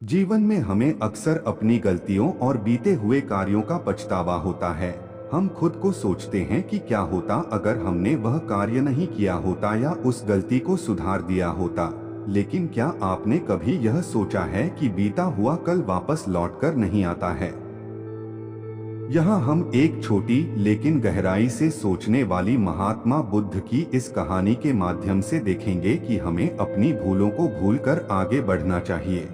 जीवन में हमें अक्सर अपनी गलतियों और बीते हुए कार्यों का पछतावा होता है। हम खुद को सोचते हैं कि क्या होता अगर हमने वह कार्य नहीं किया होता या उस गलती को सुधार दिया होता। लेकिन क्या आपने कभी यह सोचा है कि बीता हुआ कल वापस लौटकर नहीं आता है? यहाँ हम एक छोटी लेकिन गहराई से सोचने वाली महात्मा बुद्ध की इस कहानी के माध्यम से देखेंगे कि हमें अपनी भूलों को भूलकर आगे बढ़ना चाहिए।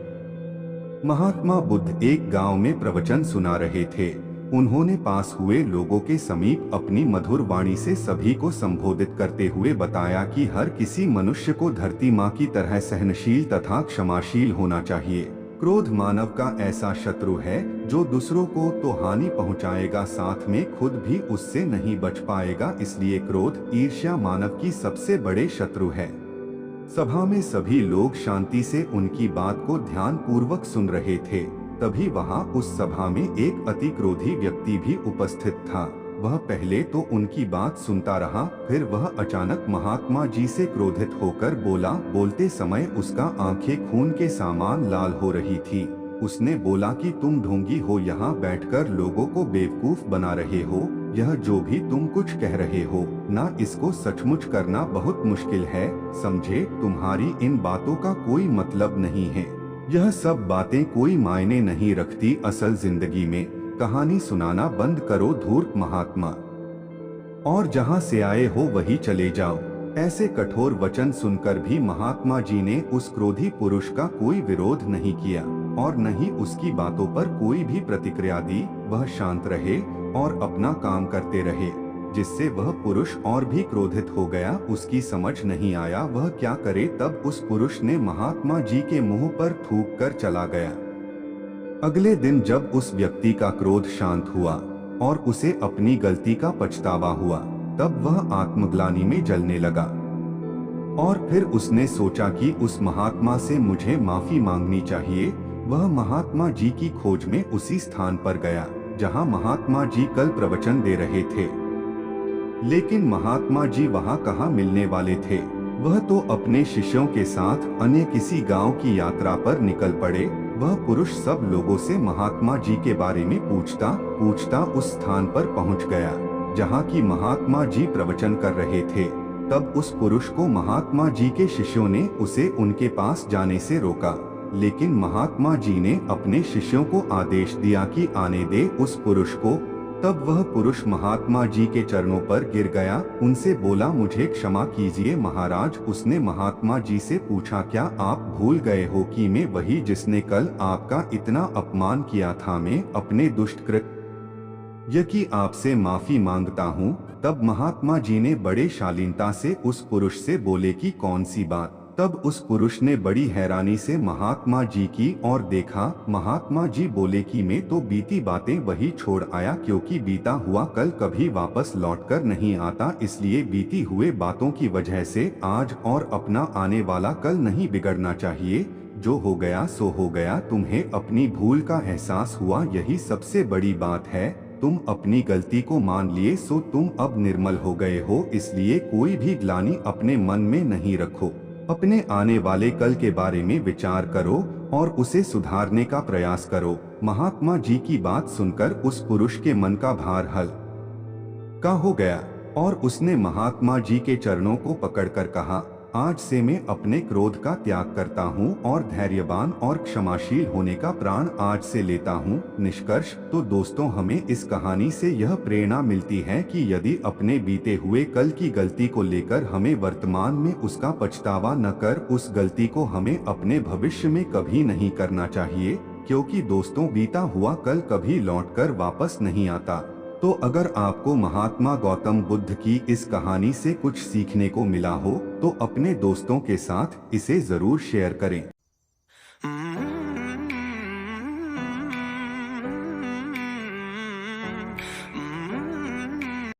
महात्मा बुद्ध एक गांव में प्रवचन सुना रहे थे। उन्होंने पास हुए लोगों के समीप अपनी मधुर वाणी से सभी को संबोधित करते हुए बताया कि हर किसी मनुष्य को धरती माँ की तरह सहनशील तथा क्षमाशील होना चाहिए। क्रोध मानव का ऐसा शत्रु है जो दूसरों को तो हानि पहुंचाएगा, साथ में खुद भी उससे नहीं बच पाएगा। इसलिए क्रोध, ईर्ष्या मानव की सबसे बड़े शत्रु है। सभा में सभी लोग शांति से उनकी बात को ध्यान पूर्वक सुन रहे थे। तभी वहां उस सभा में एक अति क्रोधी व्यक्ति भी उपस्थित था। वह पहले तो उनकी बात सुनता रहा, फिर वह अचानक महात्मा जी से क्रोधित होकर बोला। बोलते समय उसका आंखें खून के समान लाल हो रही थी। उसने बोला कि तुम ढोंगी हो, यहाँ बैठकर लोगों को बेवकूफ बना रहे हो। यह जो भी तुम कुछ कह रहे हो ना, इसको सचमुच करना बहुत मुश्किल है। समझे, तुम्हारी इन बातों का कोई मतलब नहीं है। यह सब बातें कोई मायने नहीं रखती असल जिंदगी में। कहानी सुनाना बंद करो धूर्त महात्मा, और जहाँ से आए हो वही चले जाओ। ऐसे कठोर वचन सुनकर भी महात्मा जी ने उस क्रोधी पुरुष का कोई विरोध नहीं किया और न ही उसकी बातों पर कोई भी प्रतिक्रिया दी। वह शांत रहे और अपना काम करते रहे, जिससे वह पुरुष और भी क्रोधित हो गया। उसकी समझ नहीं आया वह क्या करे। तब उस पुरुष ने महात्मा जी के मुंह पर थूक कर चला गया। अगले दिन जब उस व्यक्ति का क्रोध शांत हुआ और उसे अपनी गलती का पछतावा हुआ, तब वह आत्मग्लानि में जलने लगा और फिर उसने सोचा कि उस महात्मा से मुझे माफी मांगनी चाहिए। वह महात्मा जी की खोज में उसी स्थान पर गया जहां महात्मा जी कल प्रवचन दे रहे थे। लेकिन महात्मा जी वहां कहाँ मिलने वाले थे। वह तो अपने शिष्यों के साथ अन्य किसी गांव की यात्रा पर निकल पड़े। वह पुरुष सब लोगों से महात्मा जी के बारे में पूछता पूछता उस स्थान पर पहुंच गया जहां की महात्मा जी प्रवचन कर रहे थे। तब उस पुरुष को महात्मा जी के शिष्यों ने उसे उनके पास जाने से रोका, लेकिन महात्मा जी ने अपने शिष्यों को आदेश दिया कि आने दे उस पुरुष को। तब वह पुरुष महात्मा जी के चरणों पर गिर गया, उनसे बोला, मुझे क्षमा कीजिए महाराज। उसने महात्मा जी से पूछा, क्या आप भूल गए हो कि मैं वही जिसने कल आपका इतना अपमान किया था? मैं अपने दुष्कृत्य की आपसे माफी मांगता हूँ। तब महात्मा जी ने बड़े शालीनता से उस पुरुष से बोले कि कौन सी बात? तब उस पुरुष ने बड़ी हैरानी से महात्मा जी की ओर देखा। महात्मा जी बोले कि मैं तो बीती बातें वही छोड़ आया, क्योंकि बीता हुआ कल कभी वापस लौटकर नहीं आता। इसलिए बीती हुए बातों की वजह से आज और अपना आने वाला कल नहीं बिगड़ना चाहिए। जो हो गया सो हो गया। तुम्हें अपनी भूल का एहसास हुआ, यही सबसे बड़ी बात है। तुम अपनी गलती को मान लिए, सो तुम अब निर्मल हो गए हो। इसलिए कोई भी ग्लानि अपने मन में नहीं रखो। अपने आने वाले कल के बारे में विचार करो और उसे सुधारने का प्रयास करो। महात्मा जी की बात सुनकर उस पुरुष के मन का भार हल्का हो गया और उसने महात्मा जी के चरणों को पकड़कर कहा, आज से मैं अपने क्रोध का त्याग करता हूँ और धैर्यवान और क्षमाशील होने का प्रण आज से लेता हूँ। निष्कर्ष तो दोस्तों, हमें इस कहानी से यह प्रेरणा मिलती है कि यदि अपने बीते हुए कल की गलती को लेकर हमें वर्तमान में उसका पछतावा न कर, उस गलती को हमें अपने भविष्य में कभी नहीं करना चाहिए, क्योंकि दोस्तों बीता हुआ कल कभी लौटकर वापस नहीं आता। तो अगर आपको महात्मा गौतम बुद्ध की इस कहानी से कुछ सीखने को मिला हो तो अपने दोस्तों के साथ इसे जरूर शेयर करें।